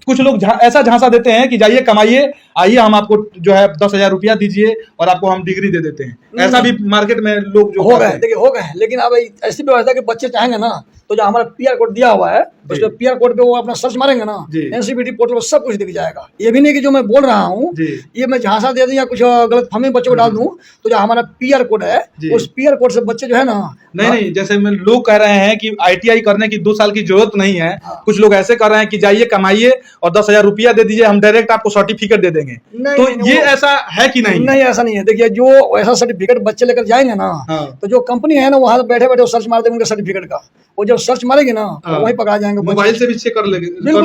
कुछ लोग ऐसा झांसा देते हैं कि जाइए कमाइए, आइए हम आपको जो है 10,000 रुपया दीजिए और आपको हम डिग्री दे देते हैं। ऐसा भी मार्केट में लोग जो हो गए, देखिए हो गए। लेकिन अब ऐसी व्यवस्था कि बच्चे चाहेंगे ना तो जो हमारा पीआर कोड दिया हुआ है उस पीआर कोड पे वो अपना सर्च मारेंगे ना, एनसीबीटी पोर्टल पर सब कुछ दिख जाएगा। ये भी नहीं कि जो मैं बोल रहा हूँ ये मैं झांसा दे दूं या कुछ गलत फहमी बच्चों को डाल दूं, तो जो हमारा पीआर कोड है उस पीआर कोड से बच्चे जो है ना, नहीं जैसे लोग कह रहे हैं कि ITI करने की 2 साल की जरूरत नहीं है। कुछ लोग ऐसे कर रहे हैं कि जाइए कमाइए और 10,000 रुपया दे दीजिए, हम डायरेक्ट आपको सर्टिफिकेट दे देंगे। तो ये ऐसा है कि नहीं? नहीं ऐसा नहीं है। देखिए जो ऐसा सर्टिफिकेट बच्चे लेकर जाएंगे ना तो जो कंपनी है ना वहाँ बैठे बैठे सर्च मार देंगे उनके सर्टिफिकेट का, वो जब सर्च मारेगी ना वहीं पकड़ा जाएंगे। मोबाइल से भी चेक कर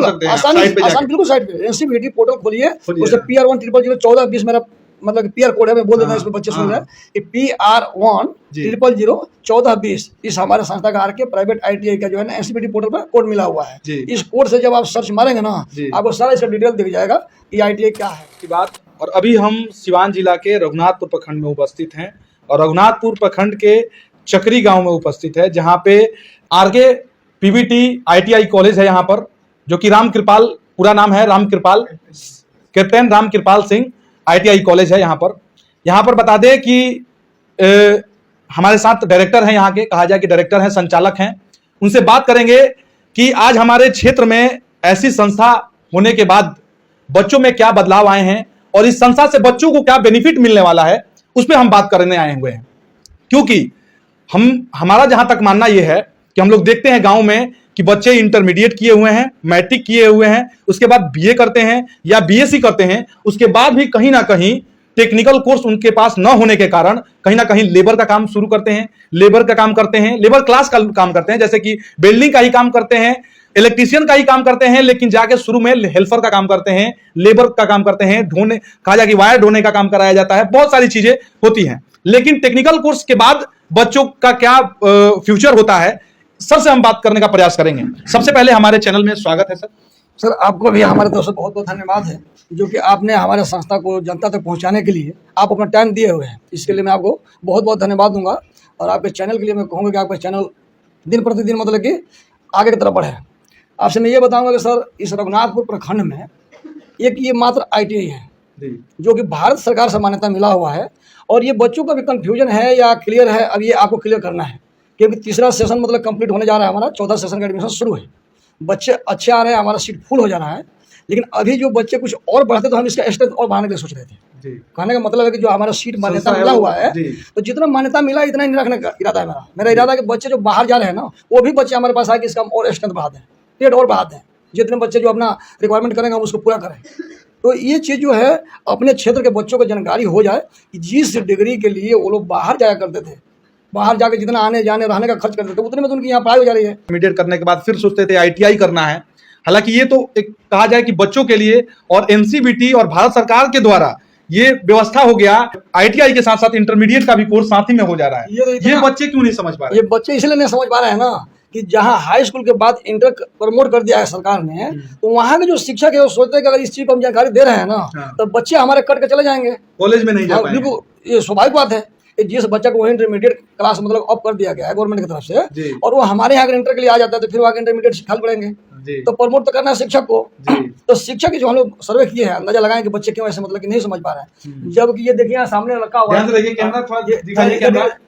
सकते हैं आसान बिल्कुल साइट पे एनसीबीटी पोर्टल खोलिए, उससे PR1001420 मेरा मतलब पीआर कोड है, मैं बोल देता हूँ इसमें बच्चे सुन रहे हैं कि PR1001420 इस हमारे संस्था का आरके प्राइवेट ITI का जो है ना एनसीबीटी पोर्टल पर कोड मिला हुआ है। इस कोड से जब आप सर्च मारेंगे ना आपको सारा इसका डिटेल दिख जाएगा कि ITI क्या है की बात। और अभी हम सिवान जिला के रघुनाथपुर प्रखंड में उपस्थित हैं और रघुनाथपुर प्रखंड के चक्री गांव में उपस्थित है, जहां पे आरके PVT ITI कॉलेज है यहाँ पर, जो कि राम कृपाल, पूरा नाम है Ram Kripal, captain Ram Kripal Singh ITI college है यहाँ पर बता दें कि हमारे साथ डायरेक्टर हैं यहाँ के, कहा जाए कि डायरेक्टर हैं, संचालक हैं। उनसे बात करेंगे कि आज हमारे क्षेत्र में ऐसी संस्था होने के बाद बच्चों में क्या बदलाव आए हैं और इस संस्था से बच्चों को क्या बेनिफिट मिलने वाला है, उस पर हम बात करने आए हुए हैं। क्योंकि हमारा जहां तक मानना यह है कि हम लोग देखते हैं गांव में कि बच्चे इंटरमीडिएट किए हुए हैं, मैट्रिक किए हुए हैं, उसके बाद BA करते हैं या BSc करते हैं, उसके बाद भी कहीं ना कहीं टेक्निकल कोर्स उनके पास न होने के कारण कहीं ना कहीं लेबर का काम शुरू करते हैं, लेबर का काम करते हैं, लेबर क्लास का काम करते हैं, जैसे कि बिल्डिंग का ही काम करते हैं, इलेक्ट्रीशियन का ही काम करते हैं, लेकिन जाके शुरू में हेल्पर का काम करते हैं, लेबर का काम करते हैं, ढोने, कहा जाए कि वायर ढोने का काम कराया जाता है, बहुत सारी चीजें होती हैं। लेकिन टेक्निकल कोर्स के बाद बच्चों का क्या फ्यूचर होता है, सबसे हम बात करने का प्रयास करेंगे। सबसे पहले हमारे चैनल में स्वागत है सर। सर आपको भी हमारे तरफ से बहुत बहुत धन्यवाद है, जो कि आपने हमारे संस्था को जनता तक पहुंचाने के लिए आप अपना टाइम दिए हुए हैं, इसके लिए मैं आपको बहुत बहुत धन्यवाद दूंगा। और आपके चैनल के लिए मैं कहूँगा कि आपका चैनल दिन प्रतिदिन मतलब कि आगे की तरफ बढ़े। आपसे मैं ये बताऊँगा कि सर इस रघुनाथपुर प्रखंड में एक ये मात्र ITI है जो कि भारत सरकार से मान्यता मिला हुआ है। और ये बच्चों का भी कन्फ्यूजन है या क्लियर है, अब ये आपको क्लियर करना है, क्योंकि तीसरा सेशन मतलब कंप्लीट होने जा रहा है, हमारा 14 सेशन का एडमिशन शुरू है, बच्चे अच्छे आ रहे हैं, हमारा सीट फुल हो जा रहा है। लेकिन अभी जो बच्चे कुछ और बढ़ते तो हम इसका स्ट्रेंथ और बढ़ाने के लिए सोच रहे थे। कहने का मतलब है कि जो हमारा सीट मान्यता मिला हुआ है तो जितना मान्यता मिला इतना ही नहीं रखने का इरादा है मेरा इरादा है कि बच्चे जो बाहर जा रहे हैं ना वो भी बच्चे हमारे पास आके इसका और स्ट्रेंथ बढ़ाते हैं, पेड और बढ़ाते हैं, जितने बच्चे जो अपना रिक्वायरमेंट करेंगे हम उसको पूरा करें। तो ये चीज़ जो है अपने क्षेत्र के बच्चों को जानकारी हो जाए कि जिस डिग्री के लिए वो लोग बाहर जाया करते थे, बाहर जाके जितना आने जाने रहने का खर्च करते थे उतने में तो उनकी यहाँ पढ़ाई हो जा रही है। इंटरमीडिएट करने के बाद फिर सोचते थे ITI करना है। हालांकि ये तो एक कहा जाए कि बच्चों के लिए और NCBT और भारत सरकार के द्वारा ये व्यवस्था हो गया, ITI के साथ साथ इंटरमीडिएट का भी कोर्स साथ ही में हो जा रहा है। ये बच्चे क्यों नहीं समझ पा रहे? ये बच्चे इसलिए नहीं समझ पा रहे हैं ना कि जहाँ हाई स्कूल के बाद इंटर प्रमोट कर दिया है सरकार ने, तो वहाँ के जो शिक्षक है वो सोचते हैं कि अगर इस चीज को हम जानकारी दे रहे हैं ना तो बच्चे हमारे कट के चले जाएंगे, कॉलेज में नहीं जा पाएंगे। बिल्कुल ये स्वाभाविक बात है। जिस बच्चा को वही इंटरमीडिएट क्लास मतलब अप कर दिया गया है गवर्नमेंट की तरफ से और वो हमारे यहाँ अगर इंटर के लिए आ जाता है तो फिर वो आगे इंटरमीडिएट सिखा पड़ेंगे, तो प्रमोट तो करना है शिक्षक को। तो शिक्षक की जो हम लोग सर्वे किए हैं अंदाजा लगाएं कि बच्चे क्यों ऐसे मतलब कि नहीं समझ पा रहे हैं, जबकि ये देखिए यहाँ सामने रखा हुआ है,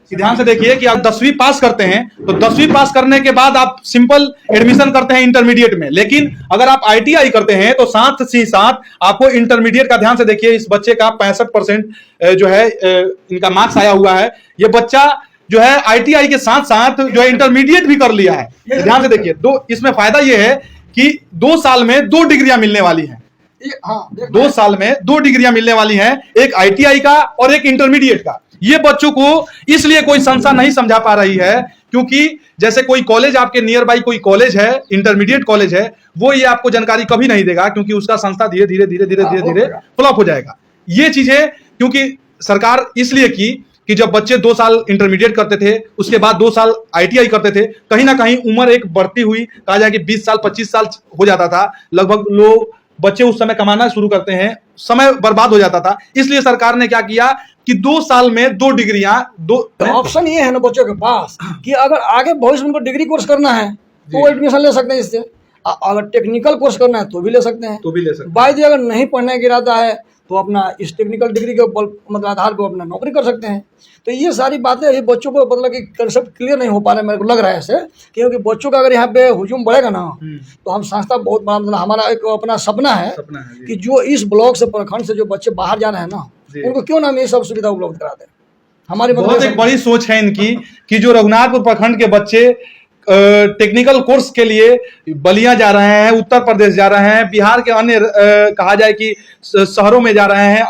ध्यान से देखिए कि आप 10वीं पास करते हैं तो 10वीं पास करने के बाद आप सिंपल एडमिशन करते हैं इंटरमीडिएट में, लेकिन अगर आप ITI करते हैं तो साथ ही साथ आपको इंटरमीडिएट का, ध्यान से देखिए इस बच्चे का 65% जो है इनका मार्क्स आया हुआ है। ये बच्चा जो है ITI के साथ साथ जो है इंटरमीडिएट भी कर लिया है। ध्यान से देखिए, इसमें फायदा ये है कि 2 साल में 2 डिग्रियां मिलने वाली हैं। 2 साल में 2 डिग्रियां मिलने वाली हैं, एक ITI का और एक इंटरमीडिएट का। ये बच्चों को इसलिए कोई संस्था नहीं समझा पा रही है क्योंकि जैसे कोई कॉलेज आपके नियर बाई कोई कॉलेज है, इंटरमीडिएट कॉलेज है, वो ये आपको जानकारी कभी नहीं देगा क्योंकि उसका संस्था धीरे धीरे फ्लॉप हो जाएगा। ये चीजें क्योंकि सरकार इसलिए की कि जब बच्चे 2 साल इंटरमीडिएट करते थे उसके बाद 2 साल ITI करते थे, कहीं ना कहीं उम्र एक बढ़ती हुई, कहा जाए कि 20 साल 25 साल हो जाता था लगभग, लोग बच्चे उस समय कमाना शुरू करते हैं, समय बर्बाद हो जाता था। इसलिए सरकार ने क्या किया कि 2 साल में 2 डिग्रियां, ऑप्शन ये है ना बच्चों के पास कि अगर आगे भविष्य में उनको डिग्री कोर्स करना है तो वो एडमिशन ले सकते हैं इससे। अगर टेक्निकल कोर्स करना है तो भी ले सकते हैं, तो भी ले सकते बाय दी अगर नहीं पढ़ने का इरादा है तो अपना इस टेक्निकल डिग्री के मतलब आधार पर अपना नौकरी कर सकते हैं। तो ये सारी बातें ये बच्चों को मतलब कि कंसेप्ट क्लियर नहीं हो पा रहा है, मेरे को लग रहा है ऐसे, क्योंकि बच्चों का अगर यहाँ पे हुजूम बढ़ेगा ना तो हम संस्था बहुत बड़ा मतलब हमारा एक अपना सपना है जी। कि जो इस ब्लॉक से प्रखंड से जो बच्चे बाहर जा रहे हैं ना जी। उनको क्यों ना हम ये सब सुविधा उपलब्ध कराते हैं। हमारी बहुत मतलब एक बड़ी सोच है इनकी कि जो रघुनाथपुर प्रखंड के बच्चे टेक्निकल कोर्स के लिए बलिया जा रहे हैं, उत्तर प्रदेश जा रहे हैं, बिहार के अन्य कहा जाए कि शहरों में जा रहे हैं,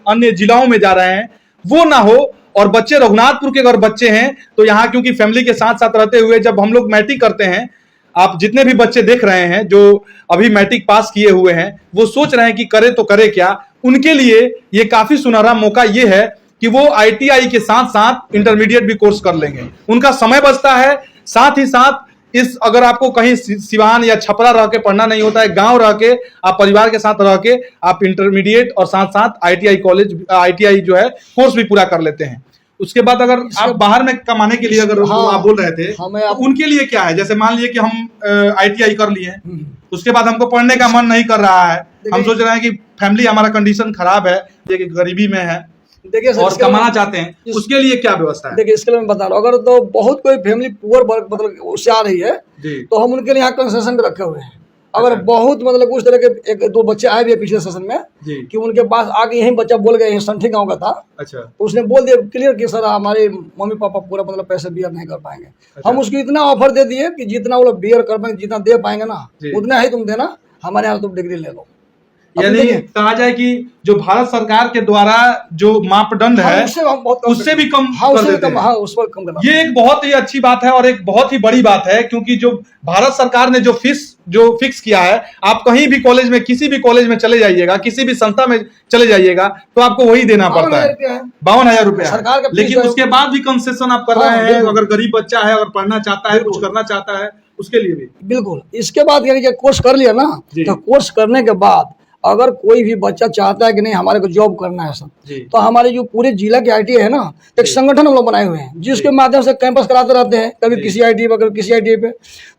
अन्य जिलाओं में जा रहे हैं, वो ना हो। और बच्चे रघुनाथपुर के अगर बच्चे हैं तो यहाँ क्योंकि फैमिली के साथ साथ रहते हुए जब हम लोग मैट्रिक करते हैं, आप जितने भी बच्चे देख रहे हैं जो अभी मैट्रिक पास किए हुए हैं वो सोच रहे हैं कि करे तो करे क्या, उनके लिए ये काफी सुनहरा मौका ये है कि वो ITI के साथ साथ इंटरमीडिएट भी कोर्स कर लेंगे, उनका समय बचता है। साथ ही साथ इस अगर आपको कहीं सिवान या छपरा रह के पढ़ना नहीं होता है, गांव रह के आप परिवार के साथ रह के आप इंटरमीडिएट और साथ साथ ITI कॉलेज ITI जो है कोर्स भी पूरा कर लेते हैं। उसके बाद अगर आप बाहर में कमाने के लिए अगर आप बोल रहे थे तो उनके लिए क्या है, जैसे मान लीजिए कि हम ITI कर लिए हैं, उसके बाद हमको पढ़ने का मन नहीं कर रहा है, हम सोच रहे हैं कि फैमिली हमारा कंडीशन खराब है, गरीबी में है, देखिए और कमाना चाहते हैं, उसके लिए क्या व्यवस्था है? देखिए इसके लिए मैं बता रहा हूँ, अगर तो बहुत कोई फैमिली पुअर वर्ग मतलब उससे आ रही है तो हम उनके लिए यहाँ कंसेशन रखे हुए हैं। अगर बहुत मतलब उस तरह के एक दो बच्चे आए भी है पिछले सेशन में कि उनके पास आगे यही बच्चा बोल गए, संठी गांव का था, अच्छा, तो उसने बोल दिया क्लियर कि सर हमारे मम्मी पापा पूरा मतलब पैसे बियर नहीं कर पाएंगे। अच्छा। हम उसको इतना ऑफर दे दिए कि जितना वो लोग बियर कर पाएंगे, जितना दे पाएंगे ना उतना ही तुम देना, हमारे यहाँ तुम डिग्री ले लो। यानी कहा जाए कि जो भारत सरकार के द्वारा जो मापदंड है उससे भी कम कर देते हैं। उस पर कम करना, ये एक बहुत ही अच्छी बात है और एक बहुत ही बड़ी बात है, क्योंकि जो भारत सरकार ने जो फीस जो फिक्स किया है, आप कहीं भी कॉलेज में किसी भी कॉलेज में चले जाइएगा, किसी भी संस्था में चले जाइएगा तो आपको वही देना पड़ता है, 52,000 रुपया। लेकिन उसके बाद भी कंसेशन आप कर रहे हैं, अगर गरीब बच्चा है, अगर पढ़ना चाहता है, कुछ करना चाहता है, उसके लिए भी बिल्कुल। इसके बाद यानी कि कोर्स कर लिया ना, तो कोर्स करने के बाद अगर कोई भी बच्चा चाहता है कि नहीं हमारे को जॉब करना है सब, तो हमारे जो पूरे जिला के ITI है ना, एक संगठन हम लोग बनाए हुए हैं जिसके माध्यम से कैंपस कराते रहते हैं, कभी किसी ITI पे, कभी किसी ITI पे।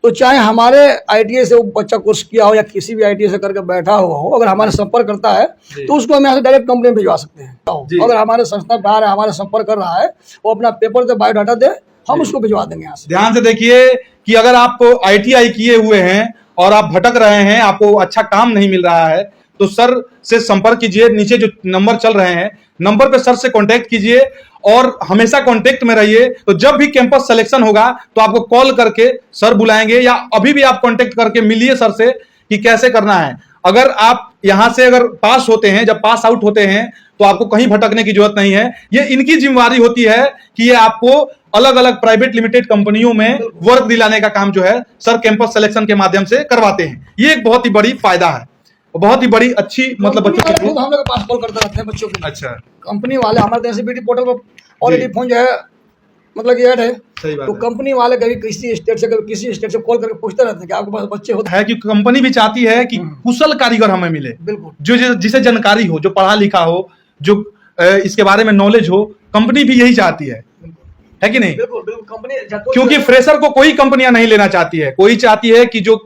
तो चाहे हमारे ITI से वो बच्चा कोर्स किया हो या किसी भी ITI से करके बैठा हुआ हो, अगर हमारे संपर्क करता है तो उसको हम यहाँ से डायरेक्ट कंपनी में भिजवा सकते हैं। अगर हमारे संस्था बाहर है, हमारे संपर्क कर रहा है, वो अपना पेपर दे, बायोडाटा दे, हम उसको भिजवा देंगे यहाँ से। ध्यान से देखिए कि अगर आप ITI किए हुए हैं और आप भटक रहे हैं, आपको अच्छा काम नहीं मिल रहा है, तो सर से संपर्क कीजिए, नीचे जो नंबर चल रहे हैं नंबर पे सर से कांटेक्ट कीजिए और हमेशा कांटेक्ट में रहिए। तो जब भी कैंपस सिलेक्शन होगा तो आपको कॉल करके सर बुलाएंगे, या अभी भी आप कांटेक्ट करके मिलिए सर से कि कैसे करना है। अगर आप यहां से अगर पास होते हैं, जब पास आउट होते हैं तो आपको कहीं भटकने की जरूरत नहीं है। ये इनकी जिम्मेवारी होती है कि ये आपको अलग अलग प्राइवेट लिमिटेड कंपनियों में वर्क दिलाने का काम जो है सर कैंपस सिलेक्शन के माध्यम से करवाते हैं। ये एक बहुत ही बड़ी फायदा है, बहुत ही बड़ी अच्छी मतलब बच्चों के लिए हम लोग पास कॉल करते रहते हैं बच्चों के। अच्छा, कंपनी वाले हमारे SBT पोर्टल पर ऑलरेडी फोन जो है मतलब कि ऐड है, सही बात तो है। कंपनी वाले कभी किसी स्टेट से कभी किसी स्टेट से कॉल करके पूछते रहते हैं कि आपके पास बच्चे होते है कि कंपनी भी चाहती है कि कुशल कारीगर हमें मिले, बिल्कुल, जो जिसे जानकारी हो, जो पढ़ा लिखा हो, जो इसके बारे में नॉलेज हो। कंपनी भी यही चाहती है कि नहीं? बिल्कुल बिल्कुल। कंपनी क्योंकि फ्रेशर को कोई कंपनियां नहीं लेना चाहती है, कोई चाहती है कि जो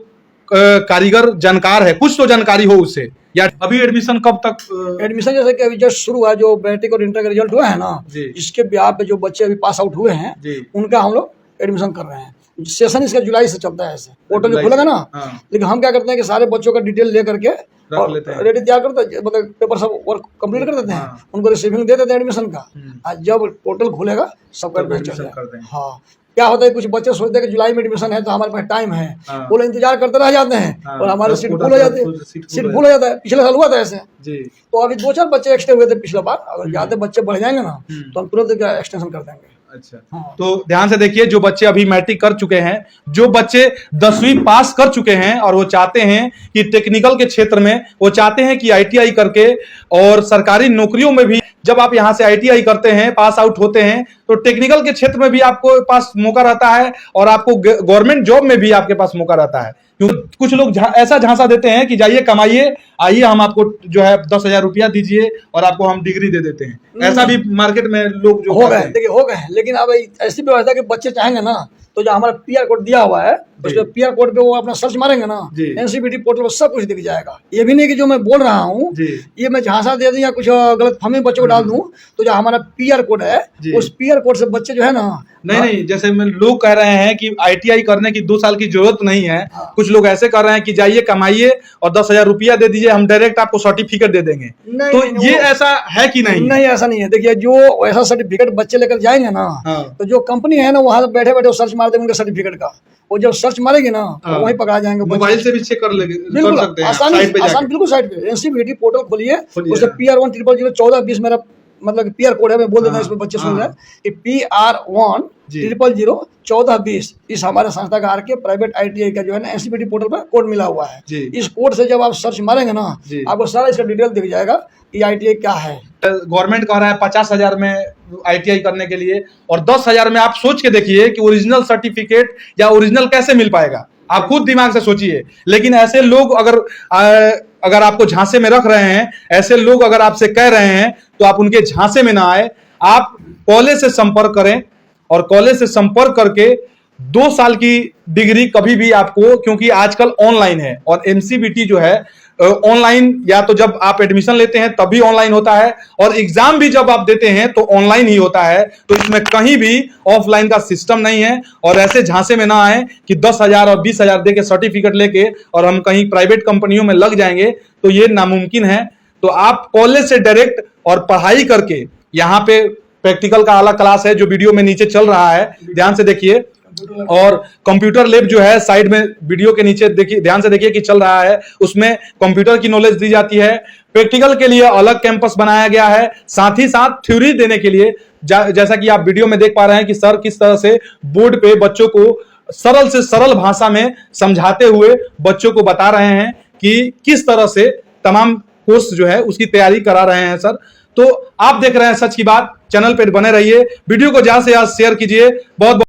कारीगर जानकार है, कुछ तो जानकारी हो उससे। या अभी एडमिशन कब तक? एडमिशन जैसे कि अभी जस्ट शुरू हुआ, जो मैट्रिक और इंटर का रिजल्ट हुआ है ना, इसके ब्याह पे जो बच्चे अभी पास आउट हुए हैं उनका हम लोग एडमिशन कर रहे हैं। सेशन इसका जुलाई से चलता है, ऐसे पोर्टल जो खुलेगा ना। लेकिन हम क्या करते हैं कि सारे बच्चों का डिटेल ले करके रेडी तैयार करते हैं, मतलब पेपर सब वर्क कंप्लीट कर देते हैं, उनको रिसीविंग दे देते हैं एडमिशन का। आज जब पोर्टल खुलेगा सबका एडमिशन कर देंगे। हाँ, क्या होता है कुछ बच्चे सोचते हैं कि जुलाई में एडमिशन है तो हमारे पास टाइम है, वो लोग इंतजार करते रह जाते हैं और हमारे सीट फुल हो जाते हैं, सीट फुल हो जाता है। पिछले साल हुआ था ऐसे, तो अभी 2-4 बच्चे एक्स्ट्रा हुए थे पिछले बार। अगर ज्यादा बच्चे बढ़ जाएंगे ना तो हम तुरंत एक्सटेंशन कर देंगे। अच्छा, तो ध्यान से देखिए, जो बच्चे अभी मैट्रिक कर चुके हैं, जो बच्चे 10वीं पास कर चुके हैं और वो चाहते हैं कि टेक्निकल के क्षेत्र में, वो चाहते हैं कि ITI करके और सरकारी नौकरियों में भी, जब आप यहां से ITI करते हैं, पास आउट होते हैं, तो टेक्निकल के क्षेत्र में भी आपको पास मौका रहता है और आपको गवर्नमेंट जॉब में भी आपके पास मौका रहता है। क्योंकि कुछ लोग ऐसा झांसा देते हैं कि जाइए कमाइए, आइए हम आपको जो है 10,000 रुपया दीजिए और आपको हम डिग्री दे देते हैं। ऐसा भी मार्केट में लोग जो हो गए, देखिए हो गए। लेकिन अब ऐसी व्यवस्था कि बच्चे चाहेंगे ना, तो जो हमारा PR कोड दिया हुआ है उस पर पीआर कोड पे वो अपना सर्च मारेंगे ना, जी। एनसीबीटी पोर्टल पर सब कुछ दिख जाएगा। ये भी नहीं कि जो मैं बोल रहा हूँ जी। ये मैं झांसा दे दूं या कुछ गलत फहमी बच्चों को डाल दूं, तो जो हमारा पीआर कोड है जी। उस पीआर कोड से बच्चे जो है ना, नहीं, जैसे में लोग कह रहे हैं कि आईटीआई करने की 2 साल की जरूरत नहीं है। हाँ। कुछ लोग ऐसे कर रहे हैं कि जाइए कमाइए और 10,000 रुपया दे दीजिए, हम डायरेक्ट आपको सर्टिफिकेट दे देंगे। नहीं, तो नहीं, ये वो- ऐसा है कि नहीं? नहीं ऐसा नहीं है। देखिए जो ऐसा सर्टिफिकेट बच्चे लेकर जाएंगे ना, हाँ। तो जो कंपनी है ना वहाँ बैठे बैठे सर्च मार देंगे उनके सर्टिफिकेट का। वो जब सर्च मारेगी ना हाँ। तो वहीं पकड़ा जाएंगे बच्चे। मोबाइल से भी चेक कर बिल्कुल सकते हैं आसानी साइट पे आसान, जाके। बिल्कुल साइट पे एनसीबीटी पोर्टल खोलिए, खोलिए। उससे PR1001420 मतलब पीआर कोड है, मैं बोल देता हूँ इसमें बच्चे सुन रहे हैं कि PR1001420 इस हमारे संस्था का आरके प्राइवेट आईटीआई का जो है ना एनसीबीटी पोर्टल पर कोड मिला हुआ है। जी। इस कोड से जब आप सर्च मारेंगे ना जी। आपको सारा इसका डिटेल दिख जाएगा कि आईटीआई क्या है। गवर्नमेंट कह रहा है 50,000 में आईटीआई करने के लिए, और 10,000 में आप सोच के देखिए कि ओरिजिनल सर्टिफिकेट या ओरिजिनल कैसे मिल पाएगा। आप खुद दिमाग से सोचिए। लेकिन ऐसे लोग अगर आपको झांसे में रख रहे हैं, ऐसे लोग अगर आपसे कह रहे हैं, तो आप उनके झांसे में ना आए। आप कॉलेज से संपर्क करें, और कॉलेज से संपर्क करके 2 साल की डिग्री कभी भी आपको, क्योंकि आजकल ऑनलाइन है और एमसीबीटी जो है ऑनलाइन, या तो जब आप एडमिशन लेते हैं तभी ऑनलाइन होता है, और एग्जाम भी जब आप देते हैं तो ऑनलाइन ही होता है। तो इसमें कहीं भी ऑफलाइन का सिस्टम नहीं है। और ऐसे झांसे में ना आए कि 10,000 और 20,000 दे के सर्टिफिकेट लेके और हम कहीं प्राइवेट कंपनियों में लग जाएंगे, तो ये नामुमकिन है। तो आप कॉलेज से डायरेक्ट और पढ़ाई करके, यहाँ पे प्रैक्टिकल का अलग क्लास है जो वीडियो में नीचे चल रहा है, ध्यान से देखिए। और कंप्यूटर लैब जो है साइड में वीडियो के नीचे देखिए, ध्यान से देखिए कि चल रहा है, उसमें कंप्यूटर की नॉलेज दी जाती है। प्रैक्टिकल के लिए अलग कैंपस बनाया गया है, साथ ही साथ थ्योरी देने के लिए जैसा कि आप वीडियो में देख पा रहे हैं कि सर किस तरह से बोर्ड पे बच्चों को सरल से सरल भाषा में समझाते हुए बच्चों को बता रहे हैं कि किस तरह से तमाम कोर्स जो है उसकी तैयारी करा रहे हैं सर। तो आप देख रहे हैं सच की बात। चैनल पर बने रहिए, वीडियो को ज्यादा से ज्यादा शेयर कीजिए। बहुत